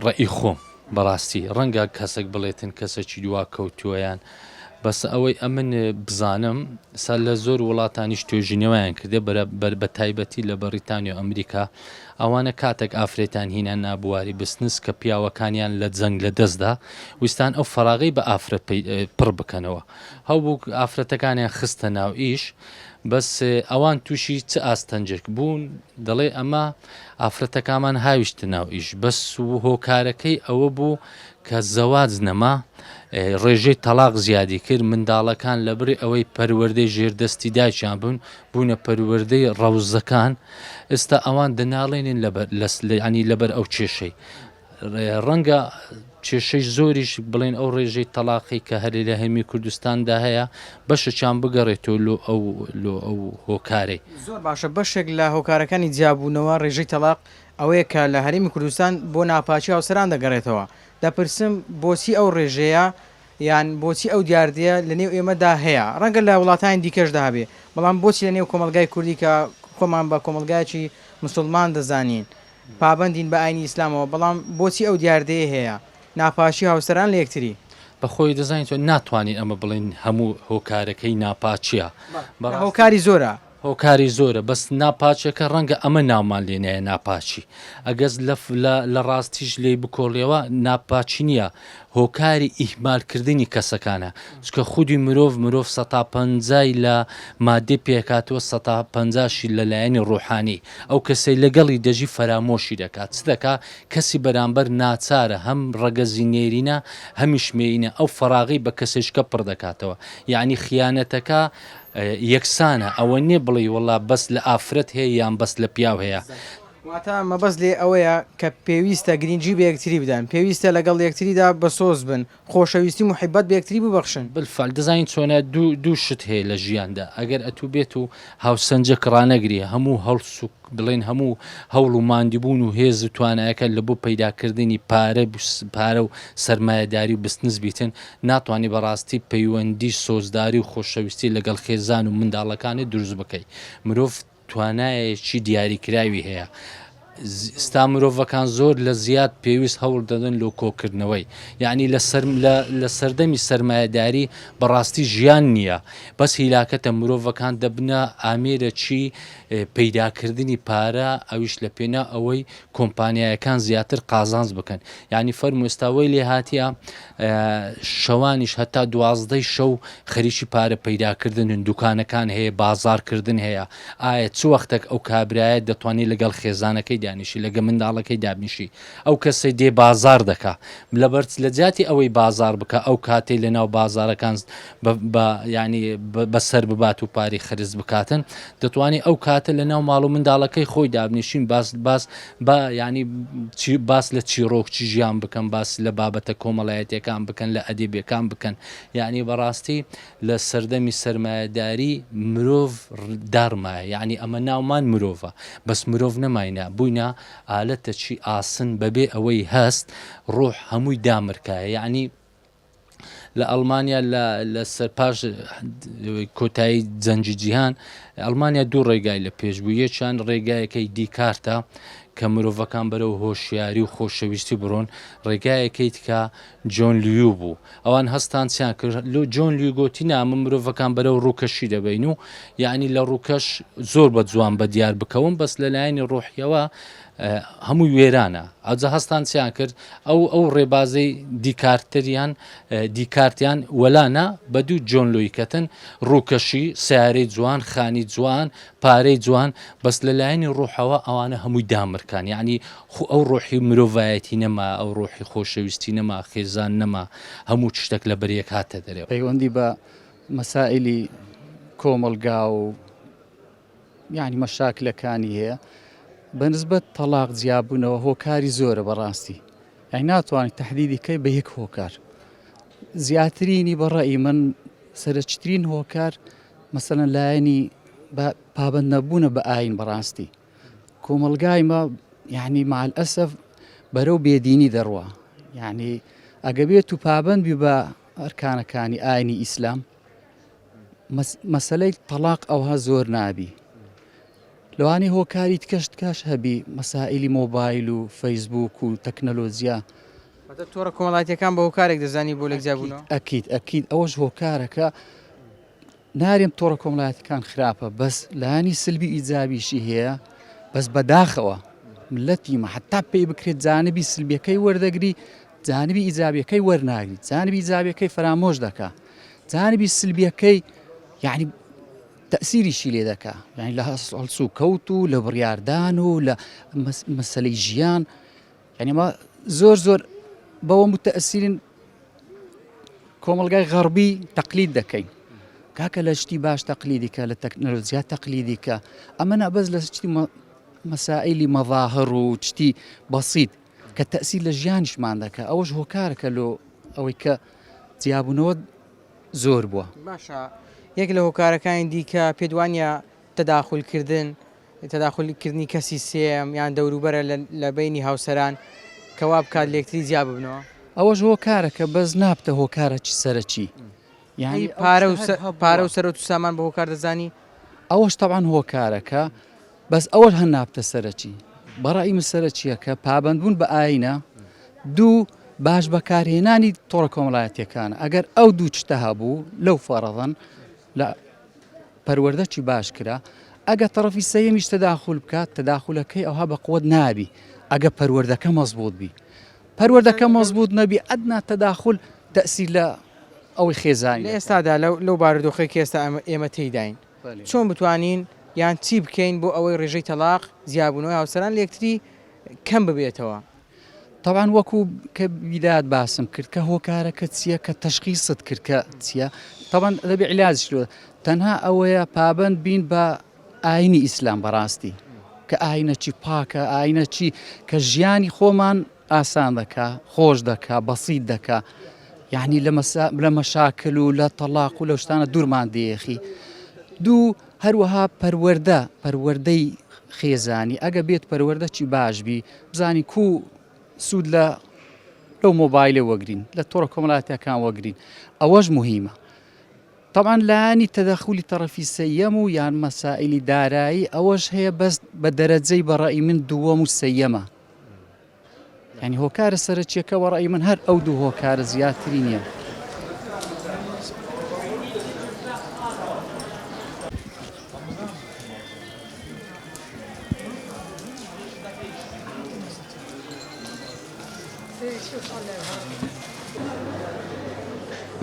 S7: ڕێی خۆم بەڕاستی ڕەنگە کەسێک بڵێتن کەسێکی دوا کەوتووەیان بەس ئەوەی ئەمن بزانم سا لە زۆر وڵاتانیش توێژینەوەیان کردێ بە تایبەتی لە بەریتانیا و ئەمریکا ئەوانە کاتێک ئافرێتان هینە نابواری بستنس کە پیاوەکانیان لە جەنگ لە دەستدا ویستان ئەو فەراغی بە ئافرەت پڕ بکەنەوە هەو بوو ئافرەتەکانیان خستە ناو ئیش بەس ئەوان تووشی چ ئاستەنجێک بوون دەڵێ ئەمە ئافرەتەکانمان هاویشتە ناو ئیش بەس هۆکارەکەی ئەوە بوو کە زەواج نەما ڕێژەی تەلاق زیادی کرد منداڵەکان لەبڕی ئەوەی پەروەردەی ژێردەستی دایکیان بوون بوونە پەروەردەی ڕەوزەکان ئێستا ئەوان دەناڵێنین ینی لەبەر ئەو کێشەی ڕەنگە کێشەی زۆریش بڵێن ئەو ڕێژەی تەلاقی کە هەری لە هەمی کوردستاندا هەیە بەشەچیان بگەڕێتەوە ئەو هۆکارەی
S1: زۆر باشە بەشێک لە هۆکارەکانی جیاببوونەوە ڕێژەی تەلاق ئەوەیە کە لە هەرێمی کوردستان بۆ ناپاچی هاوسەران دەگەڕێتەوە دەپرسم بۆچی ئەو ڕێژەیە یان بۆچی ئەو دیاردەیە لە نێو ئێمەدا هەیە ڕەنگە لە وڵاتانی دیکەشدا هەبێ بەڵام بۆچی لە نێو کۆمەلگای کوردی کە خۆمان بە کۆمەلگایکی مسلمان دەزانین پابندین بە ئاینی ئیسلامەوە بەڵام بۆچی ئەو دیاردەیە هەیە ناپاشی هاوسەران لە یەکتری
S7: بەخۆی دەزانین تۆ ناتوانین ئەمە بڵین هەموو هۆکارەکەی ناپاچیە
S1: هۆکاری زۆرە
S7: هۆکاری زۆرە بەس ناپاچەکە ڕەنگە ئەمە ناومان لێنەیە ناپاچی ئەگەز لە ڕاستیش لێ بکۆڵیەوە ناپاچی نییە هۆکاری ئیهمالکردنی کەسەکانە چکە خودی مرۆڤ 150 لە مادەی پێکاتەوە 150شی لەلایەنی ڕۆحانی ئەو کەسەی لەگەڵی دەژی فەرامۆشی دەکات چ دەکا کەسی بەرامبەر ناچارە هەم ڕەگەزینێرینە هەمیشمێینە ئەو فەراغی بە کەسێشکە پڕ دەکاتەوە یعنی خیانەتەکە یەکسانە ئەوە نییە بڵێ وڵا بەس لە ئافرەت هەیە یان بەس لە پیاو هەیە
S1: واتە مەبەست لێ ئەوەیە کە پێویستە گرنگجی بە یەکتری بدەن پێویستە لەگەڵ یەکتریدا بەسۆز بن خۆشەویستی محیبەت بە یەکتری ببەخشن
S7: بالفعل دەزانین چۆنە دوو شت هەیە لە ژیاندا ئەگەر ئەتوو بێت و هاوسەنجە کڕانەگری هەموو هەڵس و بڵێن هەموو هەوڵ و ماندیبوون و هێز و توانایەکە لە بۆ پەیداکردنی پارە و سەرمایەداری و بستنس بیتن ناتوانانی بەڕاستی پەیوەندی سۆزداری و خۆشەویستی لەگەڵ خێزان و منداڵەکانی دروست بکەیت مرۆڤ توانایەکی دیاریکراوی هەیە ستا مرۆڤەکان زۆر لە زیاد پێویست هەوڵ دەدەن لۆ کۆکردنەوەی یعنی لە سەردەمی سەرمایەداری بەڕاستی ژیان نییە بەس هیلاکەتە مرۆڤەکان دەبنە ئامێرەکی پەیداکردنی پارە ئەویش لە پێنا ئەوەی کۆمپانیایەکان زیاتر قازانج بکەن یعنی فەرموو ئێستاوەی لێ هاتیە شەوانیش هەتا 12 شەو خەریکی پارە پەیداکردن دوکانەکان هەیە بازارکردن هەیە ئایا چ وەختێک ئەو کابرایە دەتوانێت لەگەڵ خێزانەکەی دانیشی لەگە منداڵەکەی دابنیشی ئەو کەسەی دێ بازار دەکا لەبەر لە جاتی ئەوەی بازار بکە ئەو کاتەی لە ناو بازارەکان ینی بەسەر ببات و پاری خرز بکاتن دەتوانێت ئەو کاتە لە ناو ماڵ و منداڵەکەی خۆی دابنیشین ینی باس لە چیرۆکچی ژیان بکەن باس لە بابەتە کۆمەڵایەتەکان بکەن لە ئەدیبەکان بکەن یعنی بەڕاستی لە سەردەمی سەرمایەداری مرۆڤ دارمایە یعنی ئەمە ناومان مرۆڤە بەس مرۆڤ نەماینە بووینە ئالەتەکی ئاسن بەبێ ئەوەی هەست ڕۆح هەمووی دامرکایە یعنی لە ئەڵمانیا لە سەرپاش کۆتایی جەنگی جیهان ئەڵمانیا دوو ڕێگای لە پێشبوو یەکیان ڕێگایەکەی دیکارتە کە مرۆڤەکان بەرەو هۆشیاری و خۆشەویستی بڕۆن ڕێگایەکەیت کە جۆن لیو بوو ئەوان هەستان چیان کرد جۆن لیو گوتی نامە مرۆڤەکان بەرەو ڕووکەشی دەبین و یعنی لە ڕووکەش زۆر بە جوان بە دیار بکەون بەس لەلایەنی ڕۆحیەوە هەمووی وێرانە ئەوجە هەستان چیان کرد ئەو ڕێبازەی دیکارتیان وەلانە بە دوو جۆن لۆیکەتن ڕووکەشی سیارەی جوان خانی جوان پارەی جوان بەس لەلایەنی ڕۆحەوە ئەوانە هەمووی دامرکان یعنی ئەو ڕۆحی مرۆڤایەتی نەما ئەو ڕۆحی خۆشەویستی نەما خێزان نەما هەموو شتێک لە بەریەک هاتە دەرێ
S8: پەیوەندی بە مەسائلی کۆمەلگا و یعنی مەشاکلەکانی هەیە بەنسبەت تەلاق جیاببوونەوە هۆکاری زۆرە بەڕاستی یعنی ناتوانێت تەحدیدی کەی بە یەک هۆکار زیاترینی بەڕێی من سەرچترین هۆکار مەسەلەن لایەنی پابەند نەبوونە بە ئاین بەڕاستی کۆمەلگایمە یعنی مع الأسف بەرەو بێدینی دەڕوە یعنی ئەگە بێت و پابەندبی بە ئەرکانەکانی ئاینی ئیسلام مەسەلەی تەلاق ئەوها زۆر نابی لەوانەیە هۆکاری تکەشت کاش هەبی مەسائلی مۆبایل و فەیسبوک و تەکنەلۆژیا
S1: تۆڕە کۆمەڵایەتەکان بە هۆکارێک دەزانی بۆ لەگزیابوونەوە
S8: ئەکید ئەوەش هۆکارەکە نارێم تۆڕە کۆمەڵایەتەکان خراپە بەس لایانی سلبی ئیجابیشی هەیە بەس بەداخەوە ملەتیمە حتا پێی بکرێت جانبی سلبیەکەی وەردەگری جانبی ئیجابیەکەی وەرناگری جانبی ئیجابیەکەی فرامۆش دەکا جانبی سلبیەکەی یعنی تەسیریشی لێ دەکا یعنی لە هەڵسو و کەوت و لە بڕیاردان و لە مەسەلەی ژیان یعنی ما زۆر بەوە متەئسیرین کۆمەلگای غەربی تەقلید دەکەین کاکە لە شتی باش تەقلیدیکە لە تەکنەلۆژیا تەقلیدیکە ئەمە نەبەز لە شتی مەسائلی مەظاهر و شتی بەسیط کە تەسیر لە ژیانیشمان دەکە ئەوەش هۆکارەکە لۆ ئەوەی کە جیابوونەوە زۆر بووە
S1: باشە یەک لە هۆکارەکانی دیکە پێدوانە تەداخلکردنی کەسی سێم یان دەوروبەرە لە بینی هاوسەران کەوا بکات لێکتری جیا ببنەوە
S8: ئەوەش هۆکارەکە بەس نابتە هۆکارەکی سەرەکی
S1: یعنی پارە و سەرۆت و سامان بە هۆکار دەزانی
S8: ئەوەش تەبعاً هۆکارەکە بەس ئەوەش هەر نابتە سەرەکی بەڕای من سەرەکیەکە پابەندبوون بە ئاینە دوو باش بەکارهێنانی تۆڕە کۆمەڵایەتیەکانە ئەگەر ئەو دوو چتە هەبوو لەو فەرەضەن لە پەروەردەکی باش کرا ئەگە تەڕەفی سەیەمیش تەداخل بکات تەداخلەکەی ئەوها بە قووەت نابی ئەگە پەروەردەکە مەزبوط بی پەروەردەکە مەزبوط نەبی ئەدنا تەداخل تەسیر لە ئەوەی خێزانی
S1: لە ئێستادا لەو بارودۆخی ئێستا ئێمە تێیداین چۆن بتوانین یان چی بکەین بۆ ئەوەی ڕێژەی تەلاق زیابوونەوەی هاوسەران لە یەکتری کەم ببێتەوە
S8: طبعاً وەکو کە بیدات باسم کرد کە هۆکارەکە چییە کە تەشخیصت کرد کە چییە طبعاً دەبێ عیلاجش لۆ تەنها ئەوەیە پابەند بین بە ئاینی ئیسلام بەڕاستی کە ئاینەکی پاکە ئاینەکی کە ژیانی خۆمان ئاسان دەکا خۆش دەکا بەسیط دەکا یعنی لە مەشاکل و لە تەلاق و لە شتانە دوورمان دێخی دوو هەروەها پەروەردەی خێزانی ئەگە بێت پەروەردەکی باشبی بزانی کو سوود لەو مۆبایلێ وەگرین لە تۆڕە کۆمەڵایەتیەکان وەگرین ئەوەش مهمە طبعاً لایانی تەدەخولی تەڕەفی سەیەم و یان مەسائلی دارایی ئەوەش هەیە بەس بە دەرەجەی بەڕای من دووەم و سەیەمە یعنی هۆکارە سەرەکیەکە بەڕای من هەر ئەو دوو هۆکارە زیاتری نییە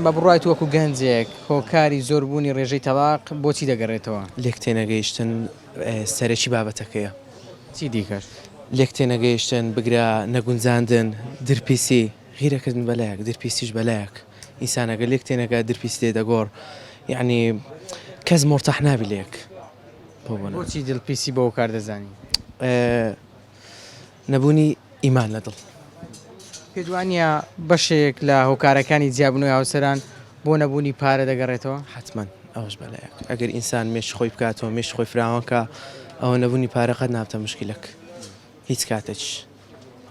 S1: بە بڕایت وەکو گەنجێک هۆکاری زۆربوونی ڕێژەی تەلاق بۆچی دەگەڕێتەوە
S9: لێک تێنەگەیشتن سەرەکی بابەتەکەیە
S1: چی دیکەش
S9: لێک تێنەگەیشتن بگرا نەگونجاندن درپیسی غیرەکردن بەلایەک درپیسیش بەلایەک ئینسانەگە لێک تێنەگە درپیس لێ دەگۆڕ یعنی کەس مرتاح نابی لێک
S1: بۆچی دڵپیسی بە هۆکار دەزانی
S9: نەبوونی ئیمان لە دڵ
S1: پێدوانە بەشێک لە هۆکارەکانی جیابنەوەی هاوسەران بۆ نەبوونی پارە دەگەڕێتەوە
S9: حتمما ئەوش بەلایەک ئەگەر ئینسان مێش خۆی بکاتەوە مێش خۆی فراوانکە ئەوە نەبوونی پارەقەت نابتە مشکلەک هیچ کاتێک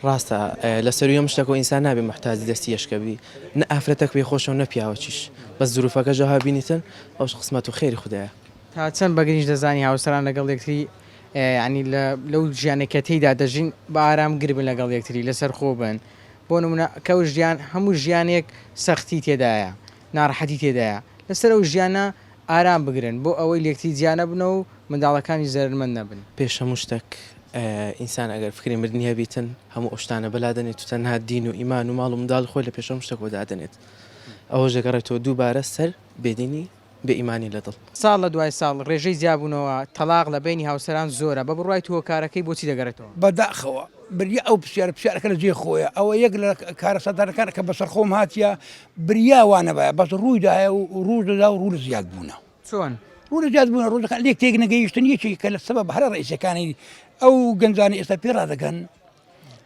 S9: ڕاستە لە سەرویە شتێکەوە ئینسان نابێ محتاجی دەستی یەشکەبی نە ئافرەتەک پێی خۆشەوە نە پیاوەچیش بەس زروفەکە ژەها بینیتن ئەوش قسمەت و خێری خوددایە
S1: تا چەند بەگریش دەزانی هاوسەران لەگەڵ یەکتری ینی لەو ژیانێکە تێیدا دەژین بە ئارام گربن لەگەڵ یەکتری لەسەر خۆ بن بۆ نمونە کەو ژیان هەموو ژیانێک سەختی تێدایە ناڕەحەتی تێدایە لەسەر ئەو ژیانە ئارام بگرن بۆ ئەوەی لێکتری جیانە بنەوە و منداڵەکانی زەرمەند نەبن
S9: پێش هەموو شتێک ئینسان ئەگەر فکری مردنیە بیتن هەموو ئەشتانە بەلادەنێت و تەنها دین و ئیمان و ماڵ و منداڵ خۆی لە پێشەم شتێک وەدادەنێت ئەوە ژەگەڕێتەوە دووبارە سەر بێدینی بە ئیمانی لە دڵ
S1: ساڵ لە دوای ساڵ ڕێژەی جیابوونەوە تەلاق لە بینی هاوسەران زۆرە بە بڕای هۆکارەکەی بۆچی دەگەڕێتەوە
S10: بەداخەوە بریا ئەو پرسیارەکە لە جێ خۆیە ئەوە یەک لە کارە سەدارەکان کە بەسەر خۆم هاتیە بریاوانەبە بەس ڕوویداە و ڕوو دەدا و ڕوو زیاد بوونە
S1: چۆن
S10: ڕوو زیاد بوون ڕۆژەکان لێک تێک نەگەیشتن یەکی کە لە سەبەب هەرە ڕئیسەکانی ئەو گەنجانی ئێستا پێ ڕادەگەن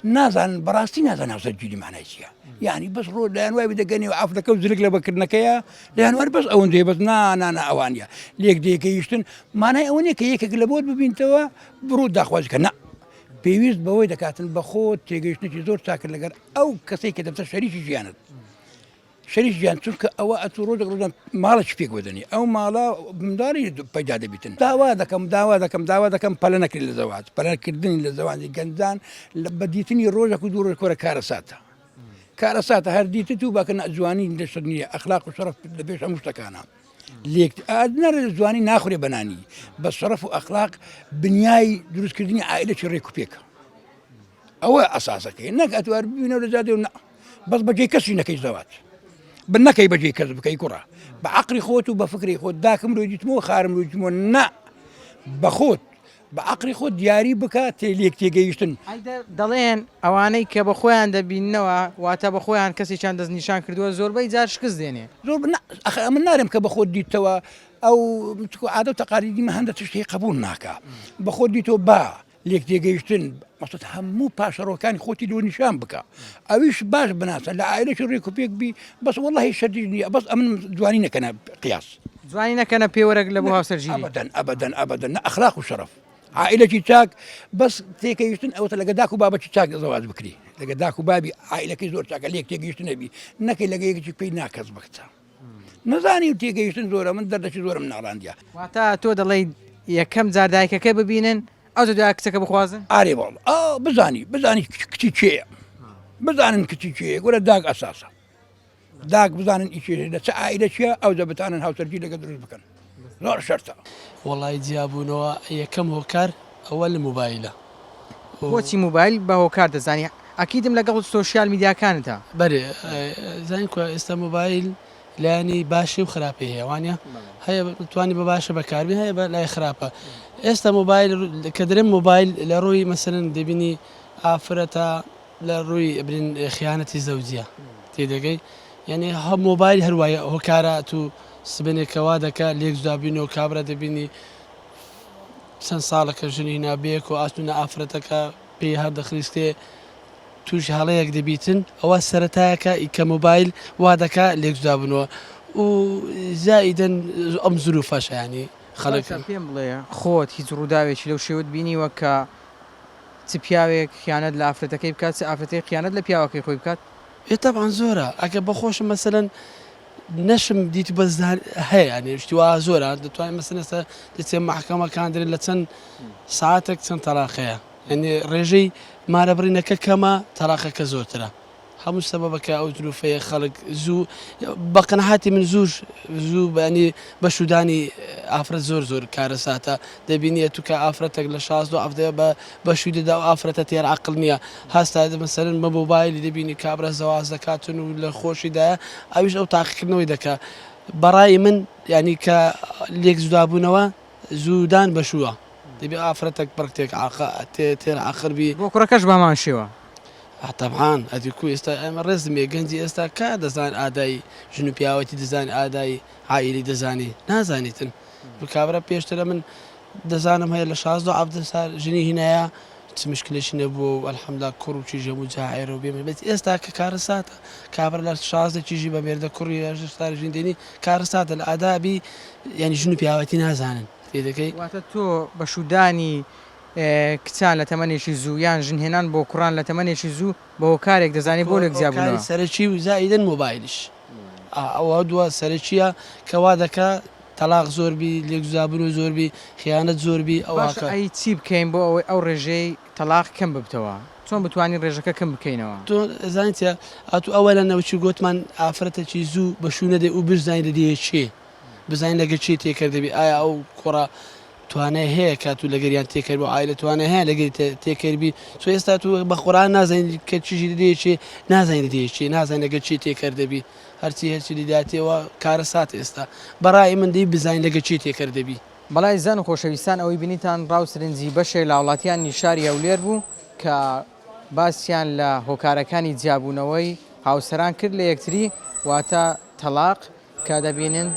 S10: نازان بەڕاستی نازان هاوسەرگیری مانای چییە یعنی بەس ڕۆ لایەنوای دەگەنی و ئافرەکە و زرک لە بەکردنەکەیە لایەنوار بەس ئەوەندەیە بەس نانانە ئەوانە لێک دێکەیشتن مانای ئەوە نیە کە یەکێک لە بۆت ببینتەوە بڕۆ داخوازیکە نە پێویست بەوەی دەکاتن بە خۆت تێگەیشتێکی زۆر چاکرد لەگەر ئەو کەسێک کە دەبتە شەریکی ژیانت شەریک ژیان چونکە ئەوە ئەتو ڕۆژێک ڕۆژان ماڵێک پێک وەدەنی ئەو ماڵە بمداری پەیدا دەبیتن داوا دەکەم پەلە نەکرد لە زەواج پەلەکردنی لە زەوانی گەنجان بە دیتنی ڕۆژێک و دوو ڕۆژ کۆرە کارە ساتە هەر دیتت و باکە جوانی لەشت نییە ئەخلاق و شەرەف لە پێش هەموو شتەکانە لێک نەرە جوانی ناخورێ بەنانی بە شەرەف و ئەخلاق بنیای دروستکردنی عائلەی ڕێک و پێکە ئەوە ئەساسەکەی نەک ئەتوار ببینەوە لە جادێ و بەس بەجێ کەسی نەکەی زەواج بنەکەی بەجێ کەس بکەی کوڕە بە عقلی خۆت و بە فکری خۆت داکەم لۆ دیتمەوە خارم لۆ دیتمەوە نا بە خۆت بە عقلی خۆت دیاری بکات لێک تێگەیشتن
S1: دەڵێن ئەوانەی کە بە خۆیان دەبینەوە واتە بە خۆیان کەسێکیان دەستنیشان کردووە زۆربەی جار شکست دێنێ
S10: زۆر من نارێم کە بە خۆت دیتەوە ئەو عادە و تەقاریدیمە هەندە تشتی قبول ناکە بە خۆت دیتەوە با لێک تێگەیشتن مەسەد هەموو پاشەڕۆکانی خۆتی لۆ نیشان بکە ئەویش باش بناسە لە عائلەی ڕێک و پێک بی بەس وەڵڵاهی شەردی نییە بەس ئەمن جوانی نەکەنە قیاس
S1: جوانی نەکەنە پێوەرەك لە بۆ هاوسەرگیری
S10: ئەبەدەن ئەخلاق و شەرەف عائلەکی چاک بەس تێکەویشتن ئەوتە لەگە داک و بابەتی چاک زەواج بکری لەگە داک و بابی عائلەکەی زۆر چاکە لێک تێگەیشتن نەبی نەکەی لەگە یەکێکی پێی ناکەس بکچە نەزانی و تێگەیشتن زۆرە من دەردەکی زۆرم ناڕاندیا
S1: واتە تۆ دەڵێ یەکەم جار دایکەکە ببینن ئەو دوای کچەکە بخوازن
S10: ئارێ بەڵ بزانی کچی چێە بزانن کچی چێە گۆرە داگ ئەساسە داگ بزانن ئیچێ لە چه عائلە چیە ئەو دەبتانن هاوسەرگی لەگە دروست بکەن زۆر شەرتە
S11: وڵی جیابوونەوە یەکەم هۆکار ئەوە لە موبایلە
S1: بۆچی موبایل بە هۆکار دەزانی ئەکیدم لەگەڵ سۆشیال میدیاکانتە
S11: بەێ زانین ئێستا موبایل لایانی باشی و خراپی هەیە وانە هەیە توانی بە باشە بەکاربی هەیە بە لای خراپە ئێستا موبایل کە درێن موبایل لە ڕووی مەسەرن دەبینی ئافرەتە لە ڕووی برین خیانەتی زەوجە تێدەگەی یعنی هەم موبایل هەروایە هۆکارە تو سبنێکەوا دەکە لێک زدابینەوە کابرا دەبینی چەند ساڵەکە ژنی نابێک و ئاسوونە ئافرەتەکە پێی هەر دەخلیستێ توش هەڵەیەک دەبیتن ئەوە سەرەتایەکە کە موبایل وا دەکا لێک زدابنەوە و زائیدەن ئەم زروفەشە ینی خەڵک
S1: پێم بڵێ خۆت هیچ ڕووداوێکی لەو شێوت بینیوە کە چ پیاوێک خیانەت لە ئافرەتەکەی بکات ئافرەتی خیانەت لە پیاوەکەی خۆی بکات
S11: تەبان زۆرە ئەگە بەخۆشم مەسەرەن نەشم دیت بە هەیە نێشتیوا زۆرە دەتوانین مەسەنەسە دەچێ محکەمەکان درێن لە چەند ساعتێک چەند تەلاقەیە یعنی ڕێژەی مارەبڕینەکە کەمە تەلاقەکە زۆرترە هەموو سەبەبەکە ئەو دروفەیە خەڵک زوو بە قەنەحاتی من زوو بەنی بەشودانی ئافرەت زۆر کارە ساتە دەبینیە تو کە ئافرەتێک لە 16 ئەفدە بەشوی دەدا و ئافرەتە تێر عقل نییە هەستا مەسەرن بە مۆبایلی دەبینی کابرا زەواز دەکاتن و لە خۆشیدایە ئەویش ئەو تاقیکردنەوەی دەکە بەڕای من ینی کە لێک زودابوونەوە زودان بەشووە دەبێ ئافرەتێک بڕکتێک تێر عقلبی
S1: بۆ کوڕەکەش بامان شێوە
S11: طبعاان ئەدیکو ئێستا ئەمە ڕێزمێ گەنجی ئێستا کا دەزان ئادای ژن و پیاوەتی دەزان ئادای عائیلی دەزانی نازانیتن کابرا پێشترە من دەزانم هەیە لە 16 ئەفدە سال ژنی هینایە چ مشکلێکی نەبووە و ئەلحەمدولیلا کوڕ و چیژە و جاعێرە و بێمە بێت ئێستا کە کارە ساتە کابرا لە 16 چیژی بە مێردە کوڕی ێژتا ژین دێنی کارە ساتە لە ئادابی ینی ژن و پیاوەتی نازانن تێدەکەی
S1: واتە تۆ بەشودانی کچان لە تەمەنێکی زوو یان ژنهێنان بۆ کوڕان لە تەمەنێکی زوو بە هۆکارێک دەزانی بۆ لێک زیابوونەوە
S11: سەرەکی و زائیدەن موبایلیش ئەوە دووە سەرەکیە کەوا دەکا تەلاق زۆربی لێک زابن و زۆربی خیانەت زۆربی ئەوکە
S1: ئەی چی بکەین بۆ ئەوەی ئەو ڕێژەی تەلاق کەم ببتەوە چۆن بتوانین ڕێژەکە کەم بکەینەوە
S11: تۆ زانیتە ئەتو ئەوە لە نەوەی گوتمان ئافرەتێکی زوو بەشوونەدە و بزانین لەدێ چێ بزانین لەگە چی تێکردەبی ئایا ئەو کوڕە توانای هەیە کات و لەگەریان تێکرد بۆ ئایلە توانای هەیە لەگەری تێکردبی تۆ ئێستا تو بە قورآن نازانین کە چیژی دەدێچێ نازانین دەدێچێ نازانین لەگە چی تێکردەبی هەرچی دیداتێەوە کارە سات ئێستا بەڕای من دەی بزانین لەگە چی تێکردەبی
S1: بەڵای زان و خۆشەویستان ئەوەی بینیتان ڕاوسرنجی بەشێ لە وڵاتیان نیشاری هەولێر بوو کە باسییان لە هۆکارەکانی جیابوونەوەی هاوسەران کرد لە یەکتری واتە تەلاق کە دەبینن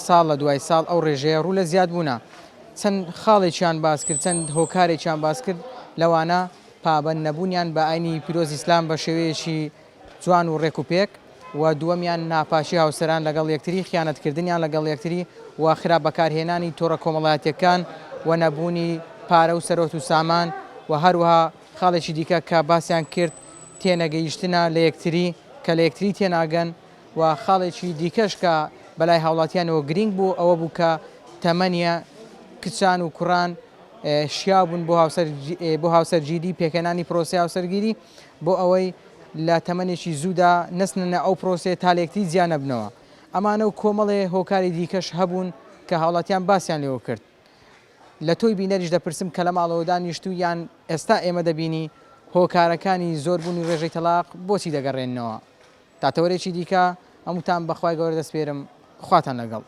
S1: ساڵ لە دوای ساڵ ئەو ڕێژەیە ڕوو لە زیاد بوونە چەند خاڵێکیان باس کرد چەند هۆکارێکیان باس کرد لەوانە پابەند نەبوونیان بە ئاینی پیرۆز ئیسلام بە شێوەیەکی جوان و ڕێک و پێک و دووەمیان ناپاشی هاوسەران لەگەڵ یەکتری خیانەتکردنیان لەگەڵ یەکتری و خراپ بەکارهێنانی تۆڕە کۆمەڵایەتیەکان و نەبوونی پارە و سەرۆت و سامان و هەروەها خاڵێکی دیکە کە باسییان کرد تێنەگەیشتنە لە یەکتری کە لە یەکتری تێناگەن و خاڵێکی دیکەش کە بەلای هاوڵاتیانەوە گرنگ بوو ئەوە بوو کە تەمەنیە کچان و کوڕان شیا بوون بۆ هاوسەرگیری پێکەنانی پرۆسی هاوسەرگیری بۆ ئەوەی لە تەمەنێکی زوودا نسنە ئەو پرۆسێ تا لە یەکتری زیان نەبنەوە. ئەمانە و کۆمەڵێ هۆکاری دیکەش هەبوون کە هاوڵاتیان باسییان لێوە کرد. لە تۆی بینەریش دەپرسم کە لە ماڵەوەدا نیشتو یان ئێستا ئێمە دەبینی هۆکارەکانی زۆربوونی ڕێژەی تەلاق بۆچی دەگەڕێنەوە. تاتەوەرێکی دیکە هەمووتان بەخوای گەورە دەسپێرم خواتان لەگەڵ.